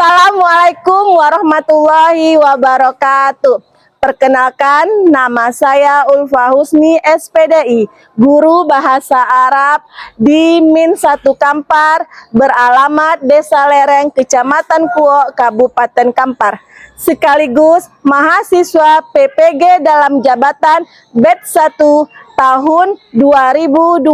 Assalamualaikum warahmatullahi wabarakatuh. Perkenalkan, nama saya Ulfa Husni SPDI, guru bahasa Arab di Min 1 Kampar, beralamat Desa Lereng, Kecamatan Kuok, Kabupaten Kampar, sekaligus mahasiswa PPG dalam jabatan batch 1 tahun 2025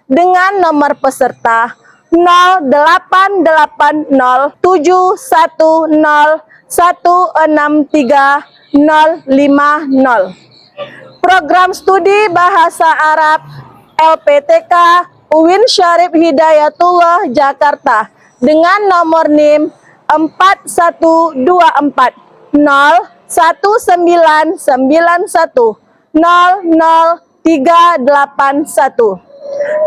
dengan nomor peserta 0880163050. Program studi bahasa Arab LPTK UIN Syarif Hidayatullah Jakarta dengan nomor NIM 4124-01991-00381.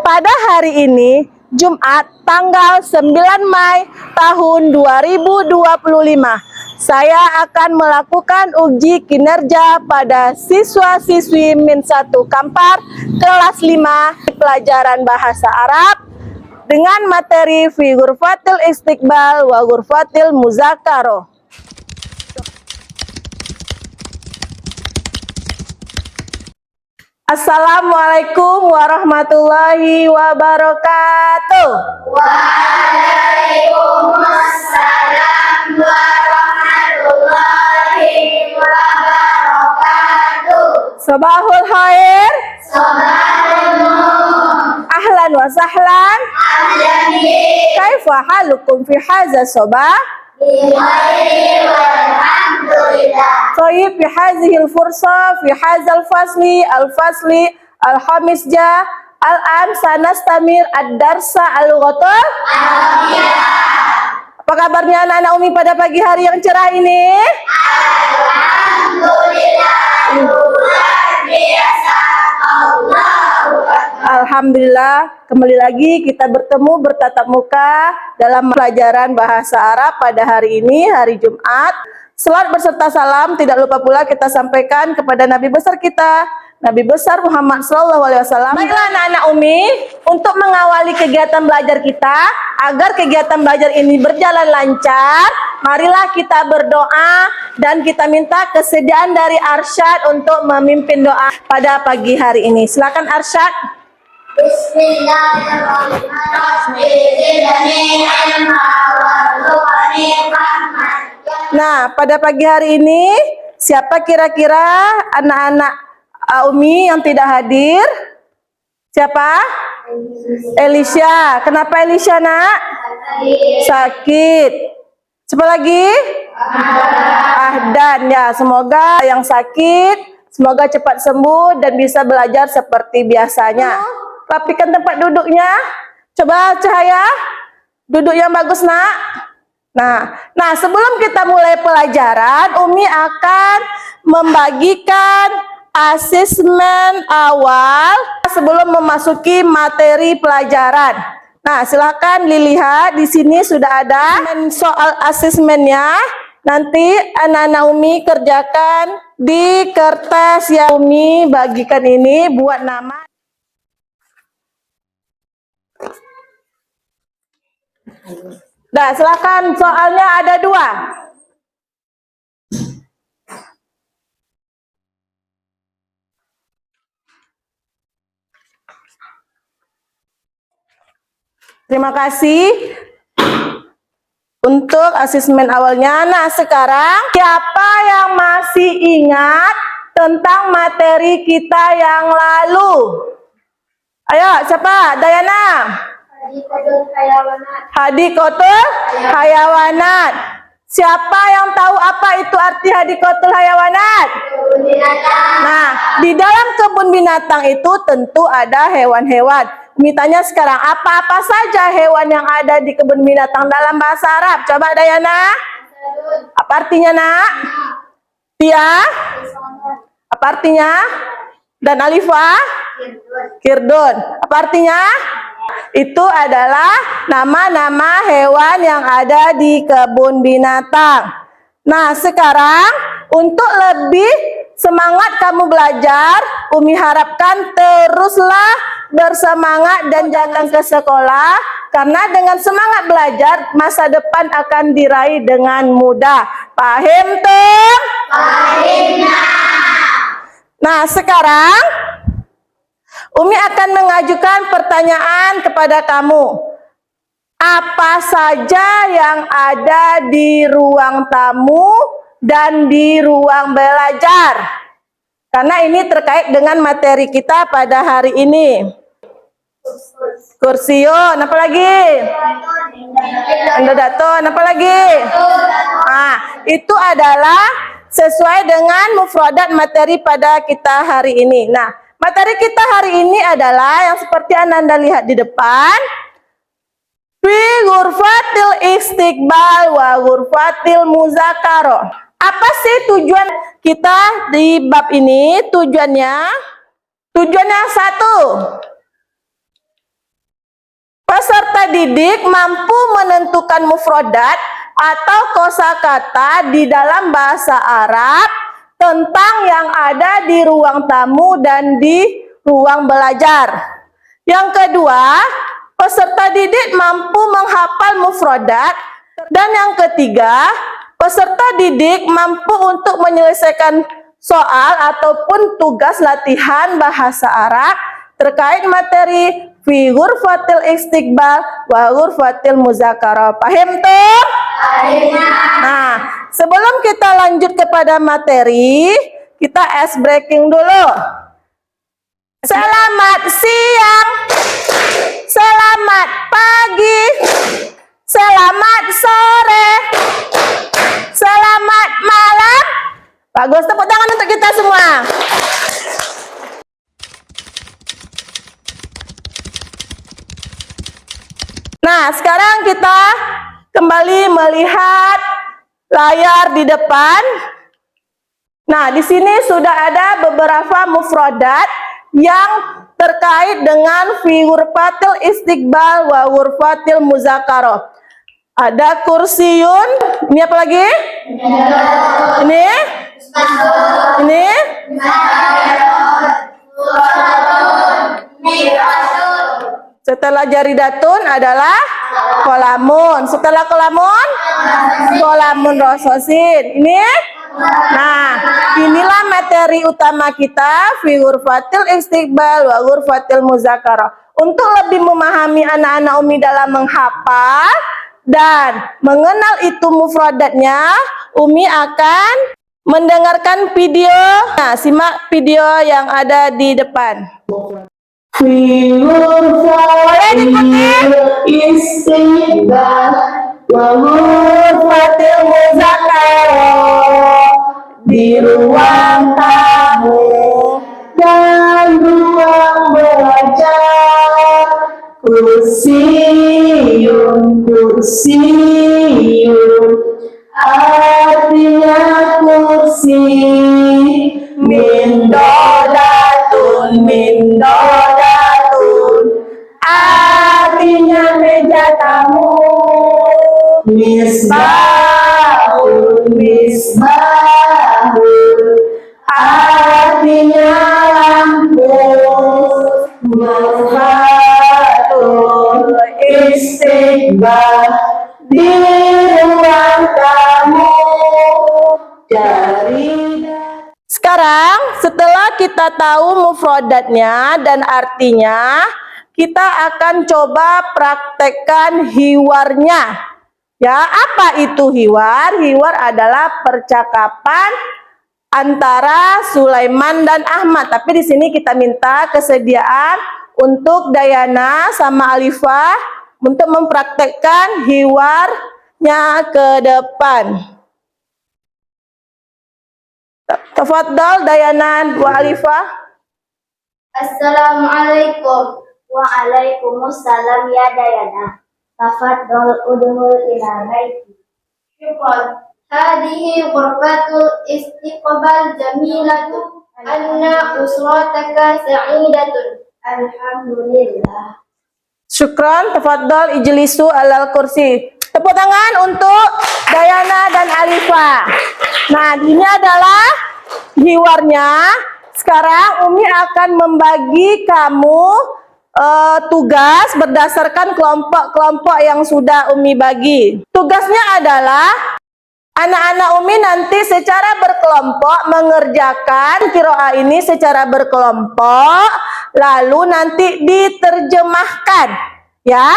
Pada hari ini, Jumat tanggal 9 Mei tahun 2025, saya akan melakukan uji kinerja pada siswa-siswi Min 1 Kampar kelas 5 pelajaran bahasa Arab dengan materi fi ghurfatil istiqbal wa ghurfatil muzakaroh. Assalamualaikum warahmatullahi wabarakatuh. Waalaikumsalam warahmatullahi wabarakatuh. Sabahul khair. Sabahul nur. Ahlan wa sahlan. Ahlan bik. Kaifa halukum fi hadza sabah? Bikhair walhamdulillah. Tayyib, fi hadhihi al-fursa fi hadzal fasli al-khamis ja al-an sanastamir ad-darsa al-lughatul Arabiyah. Apa kabarnya anak-anak Umi pada pagi hari yang cerah ini? Alhamdulillah, luar biasa. Allahu Akbar. Alhamdulillah, kembali lagi kita bertemu bertatap muka dalam pelajaran bahasa Arab pada hari ini, hari Jumat. Salat berserta salam tidak lupa pula kita sampaikan kepada Nabi besar kita, Nabi besar Muhammad SAW. Baiklah anak-anak Umi, untuk mengawali kegiatan belajar kita, agar kegiatan belajar ini berjalan lancar, marilah kita berdoa dan kita minta kesediaan dari Arsyad untuk memimpin doa pada pagi hari ini. Silakan Arsyad. Nah, pada pagi hari ini, siapa kira-kira anak-anak Umi yang tidak hadir? Siapa? Elisha. Kenapa Elisha, nak? Sakit. Siapa lagi? Ahdan. Ya, semoga yang sakit, semoga cepat sembuh dan bisa belajar seperti biasanya. Rapikan tempat duduknya. Coba Cahaya, duduk yang bagus, nak. Nah, sebelum kita mulai pelajaran, Umi akan membagikan asesmen awal sebelum memasuki materi pelajaran. Nah, silakan dilihat di sini sudah ada soal asesmennya. Nanti anak-anak Umi kerjakan di kertas yang Umi bagikan ini, buat nama. Nah, silakan, soalnya ada 2. Terima kasih untuk asesmen awalnya. Nah, sekarang siapa yang masih ingat tentang materi kita yang lalu? Ayo, siapa? Dayana. Hadikotul hayawanat. Siapa yang tahu apa itu arti hadikotul hayawanat? Nah, di dalam kebun binatang itu tentu ada hewan-hewan. Mitanya sekarang, apa-apa saja hewan yang ada di kebun binatang dalam bahasa Arab? Coba Dayana. Apa artinya, nak? Tia? Apa artinya? Dan Alifah? Kirdun. Apa artinya? Itu adalah nama-nama hewan yang ada di kebun binatang. Nah, sekarang untuk lebih semangat kamu belajar, Umi harapkan teruslah bersemangat dan datang ke sekolah, Karena dengan semangat belajar, masa depan akan diraih dengan mudah. Paham tuh? Nah, sekarang Umi akan mengajukan pertanyaan kepada kamu. Apa saja yang ada di ruang tamu dan di ruang belajar? Karena ini terkait dengan materi kita pada hari ini. Kursiun, apa lagi? Daton, apa lagi? Nah, itu adalah sesuai dengan mufradat materi pada kita hari ini. Nah, materi kita hari ini adalah yang seperti Anda lihat di depan. Fi ghurfatil istiqbal wa ghurfatil muzakaro. Apa sih tujuan kita di bab ini? Tujuannya satu. Peserta didik mampu menentukan mufradat atau kosakata di dalam bahasa Arab tentang yang ada di ruang tamu dan di ruang belajar. Yang kedua, peserta didik mampu menghafal mufradat. Dan yang ketiga, peserta didik mampu untuk menyelesaikan soal ataupun tugas latihan bahasa Arab terkait materi fi ghurfatil istiqbal wa ghurfatil muzakarah. Paham tuh? Nah, sebelum kita lanjut kepada materi, kita ice breaking dulu. Selamat siang, selamat pagi, selamat sore, selamat malam. Bagus, tepuk tangan untuk kita semua. Nah, sekarang kita kembali melihat layar di depan. Nah, di sini sudah ada beberapa mufradat yang terkait dengan fi ghurfatil istiqbal wa ghurfatil muzakarah. Ada kursiyun, ini apa lagi? Ini? Ini? Setelah jaridatun adalah kolamun. Setelah kolamun, kolamun rososin. Ini? Nah, inilah materi utama kita fi ghurfatil istiqbal wa ghurfatil muzakarah. Untuk lebih memahami anak-anak Umi dalam menghafal dan mengenal itu mufradatnya, Umi akan mendengarkan video. Nah, simak video yang ada di depan. Boleh diikuti? Istiqbal wa ghurfatil muzakarah, di ruang tamu dan ruang belajar. Kursiyun, kursiyun, artinya kursi. Min dodatun, min dodatun, artinya meja tamu. Misbahun, misbahun, artinya lampu. Ghurfatul istiqbal, di ruang tamu dari. Sekarang setelah kita tahu mufradatnya dan artinya, kita akan coba praktekkan hiwarnya. Ya, apa itu hiwar? Hiwar adalah percakapan antara Sulaiman dan Ahmad. Tapi di sini kita minta kesediaan untuk Dayana sama Alifah untuk mempraktekkan hiwarnya ke depan. Tafadhal Dayana wa Alifah. Assalamualaikum. Waalaikumsalam ya Dayana. Tafadhol udhul ila baiti. Syukran. Hadihi ghurfatul istiqbal jamilatu. Anna usrataka sa'idatun. Alhamdulillah. Syukran, tafadhal ijlisu alal kursi. Tepuk tangan untuk Dayana dan Alifah. Nah, ini adalah hiwarnya. Sekarang Umi akan membagi kamu tugas berdasarkan kelompok-kelompok yang sudah Umi bagi. Tugasnya adalah anak-anak Umi nanti secara berkelompok mengerjakan qiraah ini secara berkelompok, lalu nanti diterjemahkan, ya.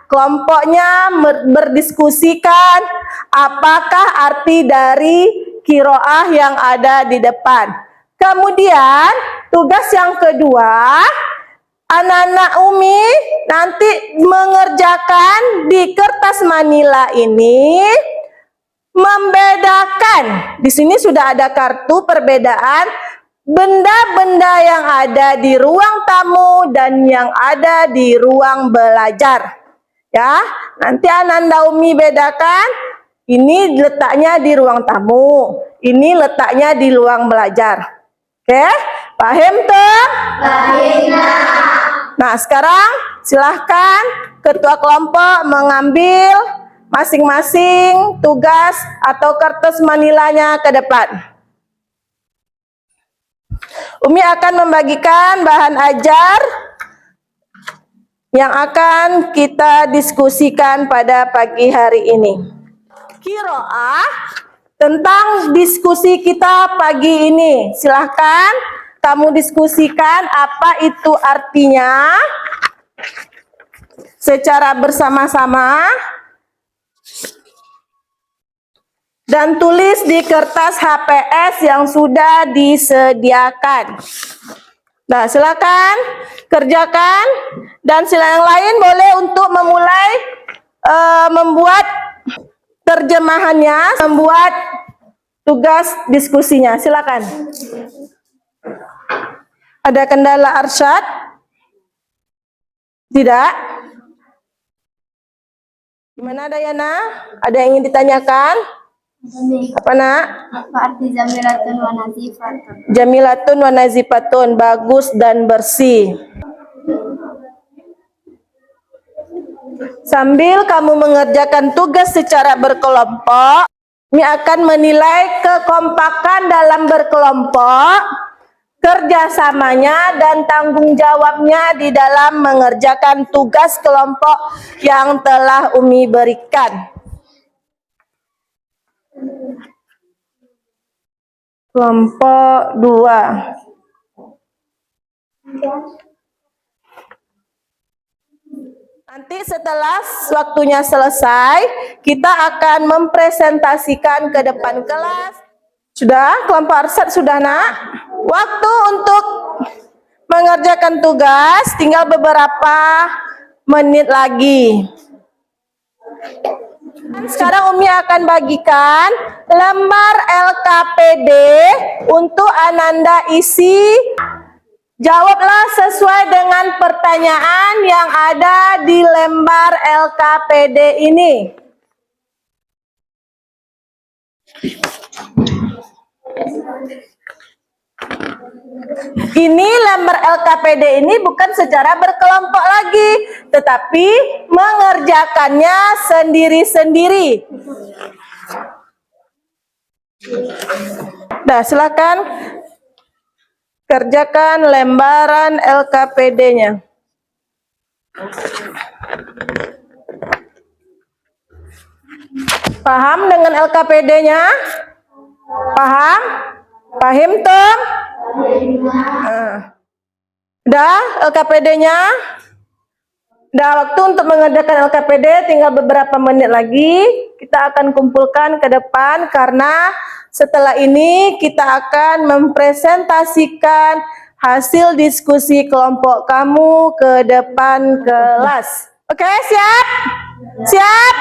Kelompoknya berdiskusikan apakah arti dari qiraah yang ada di depan. Kemudian tugas yang kedua, anak-anak Umi nanti mengerjakan di kertas manila ini, membedakan. Di sini sudah ada kartu perbedaan benda-benda yang ada di ruang tamu dan yang ada di ruang belajar. Ya, nanti Ananda Umi bedakan, ini letaknya di ruang tamu, ini letaknya di ruang belajar. Oke, paham tuh? Nah, sekarang silahkan ketua kelompok mengambil masing-masing tugas atau kertas manilanya ke depan. Umi akan membagikan bahan ajar yang akan kita diskusikan pada pagi hari ini. Qiraah tentang diskusi kita pagi ini. Silahkan kamu diskusikan apa itu artinya secara bersama-sama dan tulis di kertas HPS yang sudah disediakan. Nah, silakan kerjakan dan sila yang lain boleh untuk memulai membuat terjemahannya, membuat tugas diskusinya. Silakan. Ada kendala Arsyad? Tidak? Gimana Dayana? Ada yang ingin ditanyakan? Apa nak? Apa arti jamilatun wa nazifatun? Jamilatun wa nazifatun, bagus dan bersih. Sambil kamu mengerjakan tugas secara berkelompok, ini akan menilai kekompakan dalam berkelompok, kerjasamanya dan tanggung jawabnya di dalam mengerjakan tugas kelompok yang telah Umi berikan. Kelompok 2. Nanti setelah waktunya selesai, kita akan mempresentasikan ke depan kelas. Sudah? Kelompok Arsyad sudah nak? Waktu untuk mengerjakan tugas tinggal beberapa menit lagi. Sekarang Umi akan bagikan lembar LKPD untuk Ananda isi. Jawablah sesuai dengan pertanyaan yang ada di lembar LKPD ini. Ini lembar LKPD ini bukan secara berkelompok lagi, tetapi mengerjakannya sendiri-sendiri. Nah, silakan kerjakan lembaran LKPD-nya. Paham dengan LKPD-nya? Paham? Paham, Tom? Udah LKPD-nya? Udah waktu untuk mengerjakan LKPD, tinggal beberapa menit lagi. Kita akan kumpulkan ke depan karena setelah ini kita akan mempresentasikan hasil diskusi kelompok kamu ke depan kelas. Oke, siap? Siap?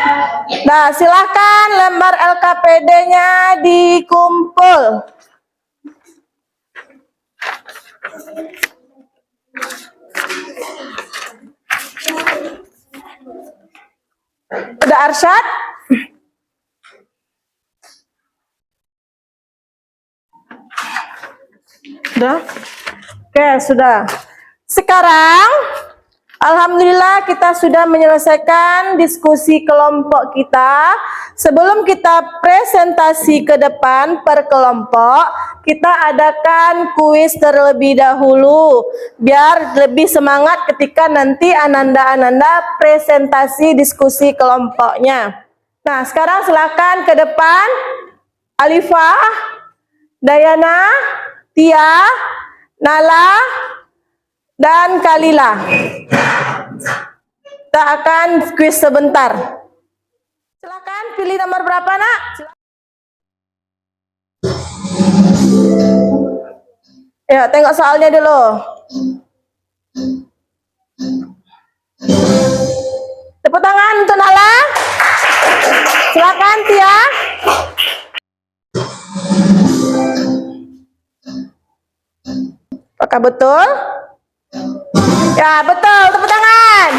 Nah, silahkan lembar LKPD-nya dikumpul. Udah Arsyad? Sudah? Oke, sudah. Sekarang, alhamdulillah kita sudah menyelesaikan diskusi kelompok kita. Sebelum kita presentasi ke depan per kelompok, kita adakan kuis terlebih dahulu biar lebih semangat ketika nanti Ananda presentasi diskusi kelompoknya. Nah, sekarang silakan ke depan. Alifah, Dayana, Tia, Nala, dan Kalila. Kita akan kuis sebentar. Silakan pilih nomor berapa, Nak? Ya, tengok soalnya dulu. Tepuk tangan untuk Nala. Silakan Tia. Apakah betul? Ya, betul. Tepuk tangan.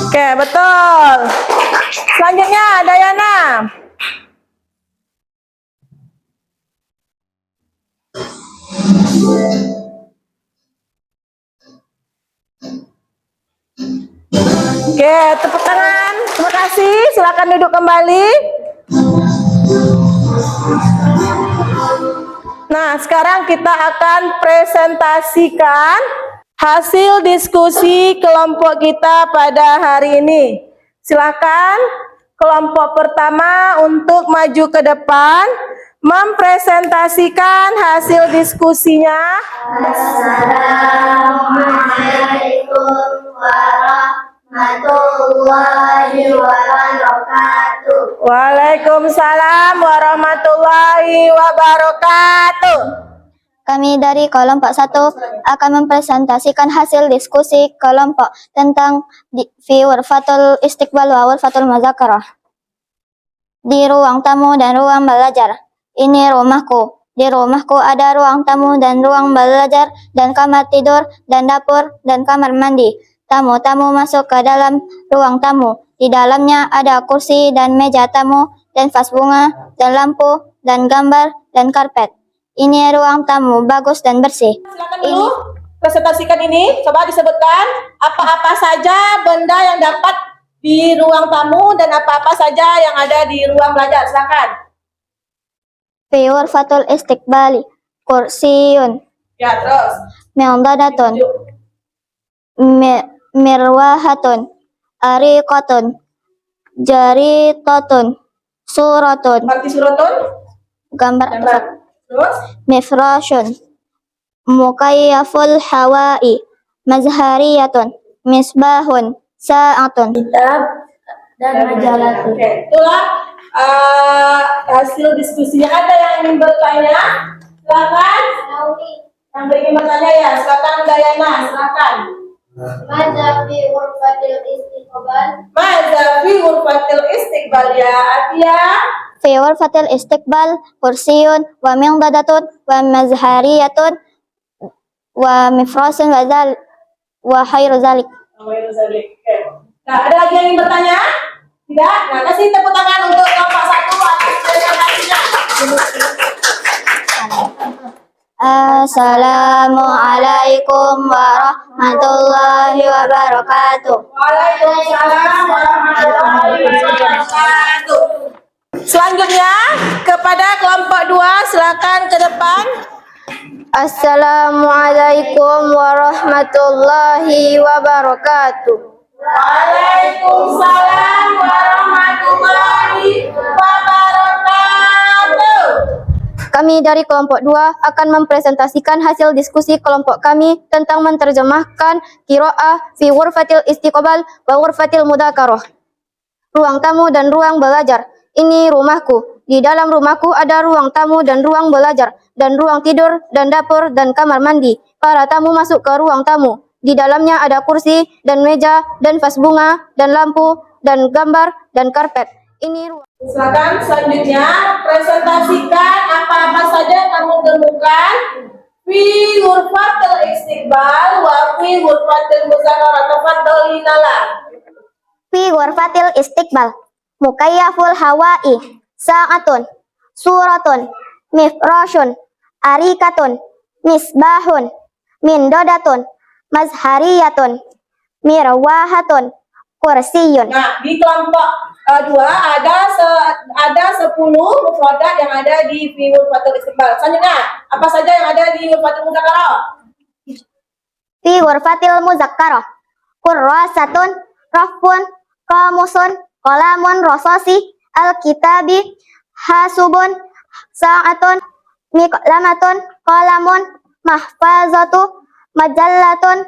Oke, betul. Selanjutnya, Dayana. Oke, tepuk tangan. Terima kasih. Silakan duduk kembali. Nah, sekarang kita akan presentasikan hasil diskusi kelompok kita pada hari ini. Silakan kelompok pertama untuk maju ke depan mempresentasikan hasil diskusinya. Assalamualaikum warahmatullahi wabarakatuh. Waalaikumsalam warahmatullahi wabarakatuh. Kami dari kelompok 1 akan mempresentasikan hasil diskusi kelompok tentang fi ghurfatul istiqbal wa ghurfatul muzakarah. Di ruang tamu dan ruang belajar. Ini rumahku. Di rumahku ada ruang tamu dan ruang belajar dan kamar tidur dan dapur dan kamar mandi. Tamu-tamu masuk ke dalam ruang tamu. Di dalamnya ada kursi dan meja tamu dan vas bunga dan lampu dan gambar dan karpet. Ini ruang tamu bagus dan bersih. Silakan dulu presentasikan ini. Coba disebutkan apa-apa saja benda yang dapat di ruang tamu dan apa-apa saja yang ada di ruang belajar. Silakan. Fi ghurfatul istiqbali kursiyun Ya, terus. mi'dadatun mirwahatun ariqatun jaritatun suratun Arti suratun. gambar Terus. mifrashun mukayyaful hawai mazhariyatun misbahun sa'atun kitab dan majalatun. Oke, itulah hasil diskusinya. Ada yang ingin bertanya? Silakan. Yang ingin bertanya ya, silakan Dayana, silakan. Maza fi ghurfatil istiqbal Maza fi ghurfatil istiqbal ya, Atia. fi ghurfatil istiqbal kursiyun wa mi'dadatun wa mazhariyatun wa mifrasun wa khairu zalik. Oke. Nah, ada lagi yang ingin bertanya? Tidak? Nah, kasih tepuk tangan untuk kelompok 1 atas presentasinya. Assalamualaikum warahmatullahi wabarakatuh. Waalaikumsalam warahmatullahi wabarakatuh. Selanjutnya kepada kelompok 2, silakan ke depan. Assalamualaikum warahmatullahi wabarakatuh. Waalaikumsalam warahmatullahi wabarakatuh. Kami dari kelompok 2 akan mempresentasikan hasil diskusi kelompok kami tentang menerjemahkan qiraah fi ghurfatil istiqbal wa ghurfatil mudzakarah. Ruang tamu dan ruang belajar. Ini rumahku. Di dalam rumahku ada ruang tamu dan ruang belajar dan ruang tidur dan dapur dan kamar mandi. Para tamu masuk ke ruang tamu. Di dalamnya ada kursi dan meja dan vas bunga dan lampu dan gambar dan karpet. Ini ruang. Silakan selanjutnya presentasikan apa-apa saja yang kamu temukan fi ghurfatil istiqbal wa fi ghurfatil muzakarah. Tafadhali Nala. Fi ghurfatil istiqbal mukayyaful hawai sa'atun suratun mifrashun arikatun misbahun mindodatun mazhariyatun mirwahatun kursiyun. Nah, di kelompok 2 ada 10 mufradat yang ada di fi ghurfatil istiqbal. Selanjutnya, apa saja yang ada di ghurfatil mudzakarah? Fi ghurfatil muzakkarah kurrasatun, rafun, qamusun, qalamun, rosasi, alkitabi, hasubun, sa'atun, miqlamatun, qalamun, mahfazatu, majallatun,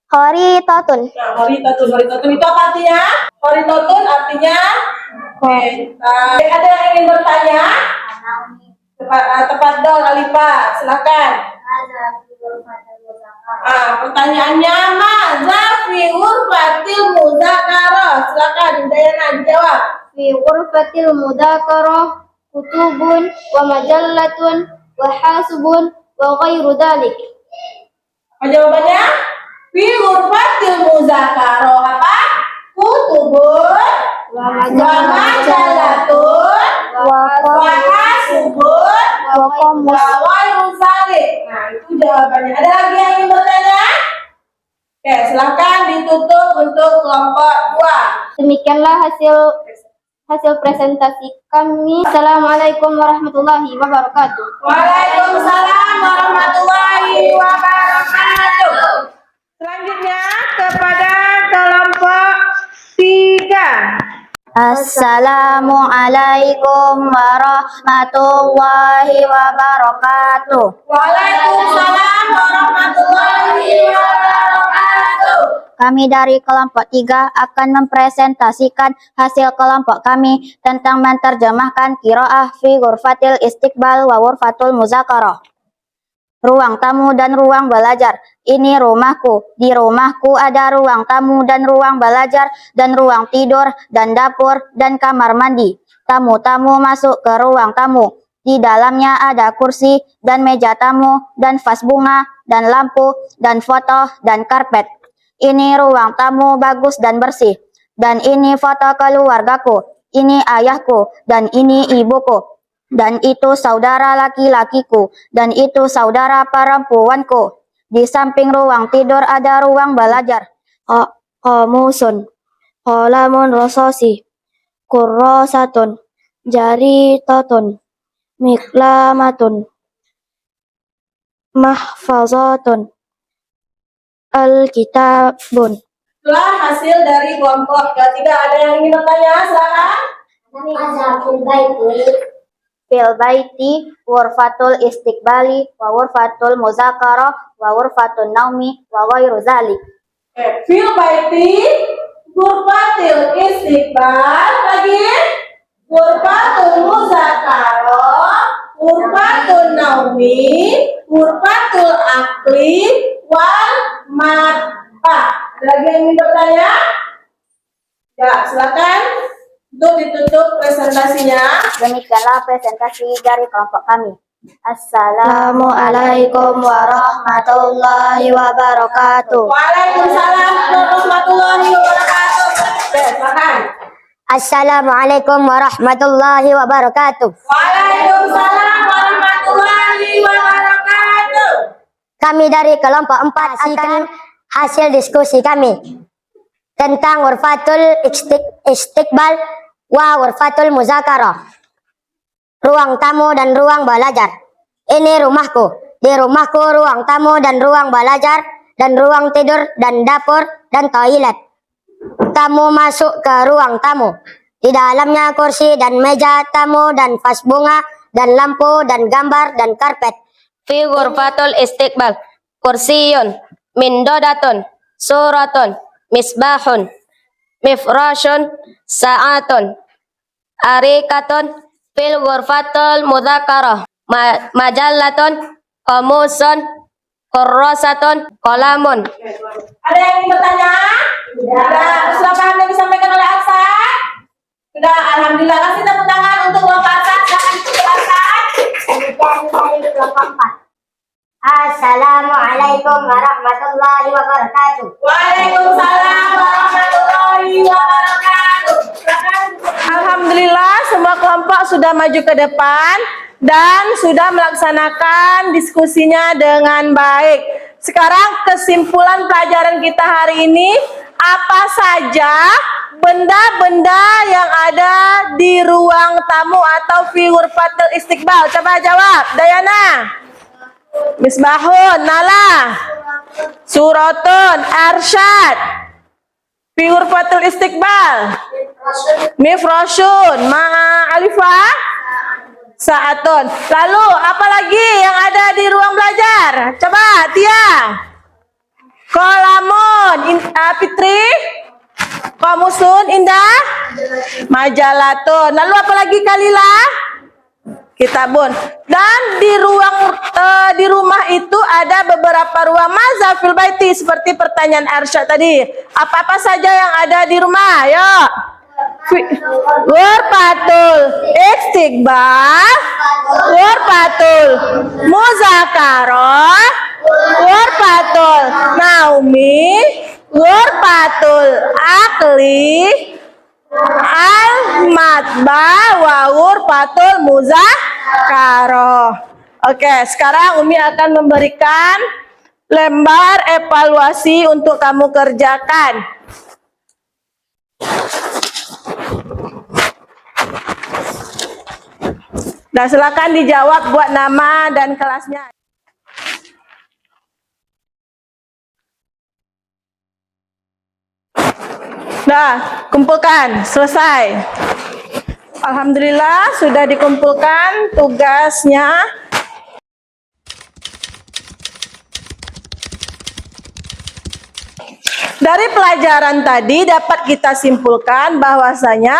kharitatun. Nah, kharitatun itu apa artinya? Kharitatun artinya peta. Ada yang ingin bertanya? Tafadhol Alifah, silakan. Pertanyaannya maza fi ghurfatil mudzakarah. Silakan Dayana dijawab. Fi ghurfatil mudzakarah kutubun wa majallatun wa hasubun wa ghairu dzalik. Apa jawabannya? Fi ghurfatil mudzakarah apa? Kutubun Wa wa majallatun wa hasubun wa qamus. wa ghairu dzalik. Nah, itu jawabannya. Ada lagi yang ingin bertanya? Oke, silakan ditutup untuk kelompok 2. Demikianlah hasil presentasi kami. Assalamualaikum warahmatullahi wabarakatuh. Waalaikumsalam warahmatullahi wabarakatuh. Selanjutnya kepada kelompok 3. Assalamualaikum warahmatullahi wabarakatuh. Waalaikumsalam warahmatullahi wabarakatuh. Kami dari kelompok 3 akan mempresentasikan hasil kelompok kami tentang menerjemahkan qiraah fi ghurfatil istiqbal wa ghurfatul muzakarah. Ruang tamu dan ruang belajar. Ini rumahku. Di rumahku ada ruang tamu dan ruang belajar dan ruang tidur dan dapur dan kamar mandi. Tamu-tamu masuk ke ruang tamu. Di dalamnya ada kursi dan meja tamu dan vas bunga dan lampu dan foto dan karpet. Ini ruang tamu bagus dan bersih. Dan ini foto keluargaku. Ini ayahku dan ini ibuku. Dan itu saudara laki-lakiku, dan itu saudara perempuanku. Di samping ruang tidur ada ruang belajar. Qamusun, qalamun rosasi, kurrasatun, jaritatun, miklamatun, mahfazatun, alkitabun. Setelah hasil dari kelompok 3, ada yang ingin bertanya? Silakan. Fil baiti ghurfatul istiqbali wa ghurfatul muzakarah wa ghurfatun naumi wa ghairu zalik. Fil baiti ghurfatil istiqbal, lagi ghurfatul muzakarah, ghurfatun naumi, ghurfatul akli wal madfa. Ada lagi yang ingin bertanya? Ya, silakan. Untuk ditutup presentasinya. Demikianlah presentasi dari kelompok kami. Assalamualaikum warahmatullahi wabarakatuh. Waalaikumsalam warahmatullahi wabarakatuh. Oke, silakan. Assalamualaikum warahmatullahi wabarakatuh. Waalaikumsalam warahmatullahi wabarakatuh. Kami dari kelompok 4 akan hasil diskusi kami tentang ghurfatul istiqbal wa ghurfatul muzakarah. Ruang tamu dan ruang belajar. Ini rumahku. Di rumahku ruang tamu dan ruang belajar dan ruang tidur dan dapur dan toilet. Tamu masuk ke ruang tamu. Di dalamnya kursi dan meja tamu dan vas bunga dan lampu dan gambar dan karpet. Fi ghurfatul istiqbal kursiyun mindodatun suratun misbahun mifrashun sa'atun arikatun fil ghurfatul mudzakarah majallatun qamusun kurrasatun qalamun. Ada yang ingin bertanya? Sudah. Sudah paham yang disampaikan oleh Asad? Sudah. Alhamdulillah. Kasih tepuk tangan untuk Bapak Asad. Silakan dijelaskan. Assalamualaikum warahmatullahi wabarakatuh. Waalaikumsalam warahmatullahi wabarakatuh. Alhamdulillah, semua kelompok sudah maju ke depan dan sudah melaksanakan diskusinya dengan baik. Sekarang kesimpulan pelajaran kita hari ini Apa saja benda-benda yang ada di ruang tamu atau fi ghurfatil istiqbal? Coba jawab, Dayana. Misbahun, Nala. Suratun, Arsyad. Fi ghurfatil istiqbal. Mifrosyun, Alifah. Saatun. Lalu apa lagi yang ada di ruang belajar? Coba Tia. Kolamun, Fitri. Komusun, Indah. Majalatun. Lalu apa lagi Kalila? Kitabun. Dan di rumah itu ada beberapa ruang mazafil baiti seperti pertanyaan Arsyad tadi. Apa-apa saja yang ada di rumah? Ayo. Ghurfatul istiqbal, ghurfatul muzakarah, ghurfatul naumi, ghurfatul akli, al-matba wa ghurfatul muzakarah. Oke, sekarang Umi akan memberikan lembar evaluasi untuk kamu kerjakan. Nah, silakan dijawab buat nama dan kelasnya. Nah, kumpulkan, selesai. Alhamdulillah sudah dikumpulkan tugasnya. Dari pelajaran tadi dapat kita simpulkan bahwasanya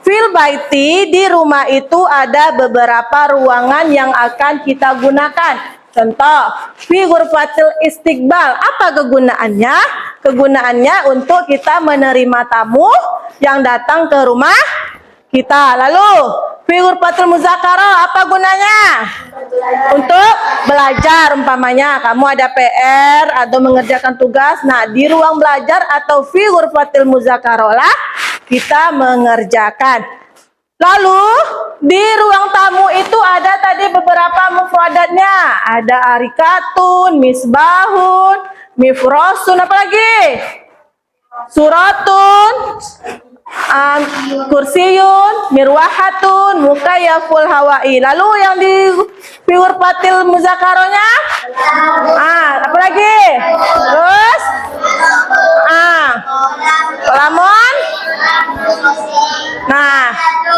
fil baiti di rumah itu ada beberapa ruangan yang akan kita gunakan. Contoh, fi ghurfatil istiqbal. Apa kegunaannya? Kegunaannya untuk kita menerima tamu yang datang ke rumah kita. Lalu, fi ghurfatil muzakarah apa gunanya? Untuk belajar, umpamanya kamu ada PR atau mengerjakan tugas. Nah, di ruang belajar atau fi ghurfatil muzakarah lah kita mengerjakan. Lalu di ruang tamu itu ada tadi beberapa mufradatnya. Ada arikatun, misbahun, mifrosun, apa lagi? Suratun, kursiyun, mirwahatun, mukayyaful hawai. Lalu yang di fi ghurfatil muzakarohnya? Apa lagi? Terus? Kolamun?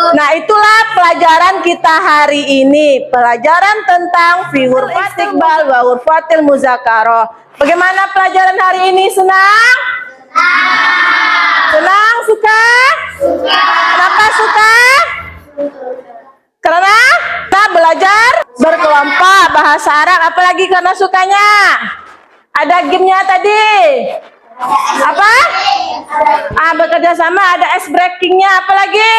Nah, itulah pelajaran kita hari ini. Pelajaran tentang fi ghurfatil istiqbal wa ghurfatil muzakaroh. Bagaimana pelajaran hari ini? Senang? Senang? Suka? Kenapa suka? Karena kita belajar berkelompok bahasa Arab. Apalagi karena sukanya? Ada gamenya tadi. Apa? Bekerja sama, ada ice breakingnya. Apa lagi?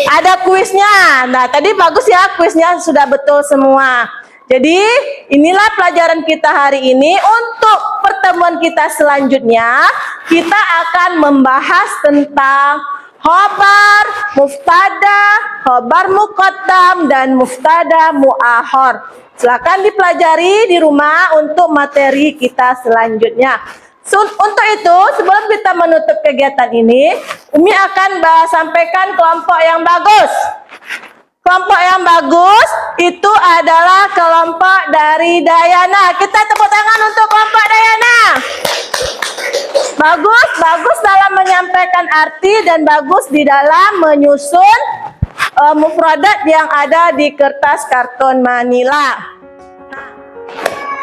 Ada kuisnya. Nah, tadi bagus ya, kuisnya sudah betul semua. Jadi, inilah pelajaran kita hari ini. Untuk pertemuan kita selanjutnya, kita akan membahas tentang khobar, muftada, khobar muqaddam, dan muftada mu'akhar. Silakan dipelajari di rumah untuk materi kita selanjutnya. Untuk itu, sebelum kita menutup kegiatan ini, Umi akan sampaikan kelompok yang bagus. Kelompok yang bagus itu adalah kelompok dari Dayana. Kita tepuk tangan untuk kelompok Dayana. Bagus dalam menyampaikan arti dan bagus di dalam menyusun mufradat yang ada di kertas karton Manila.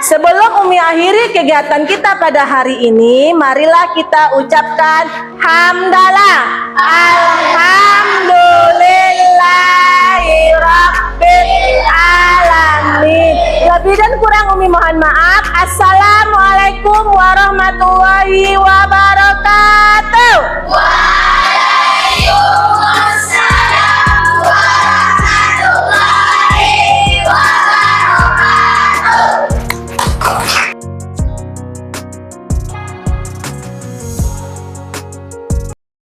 Sebelum Umi akhiri kegiatan kita pada hari ini, marilah kita ucapkan hamdalah. Alhamdulillahirabbil alamin. Lebih dan kurang Umi mohon maaf. Assalamualaikum warahmatullahi wabarakatuh.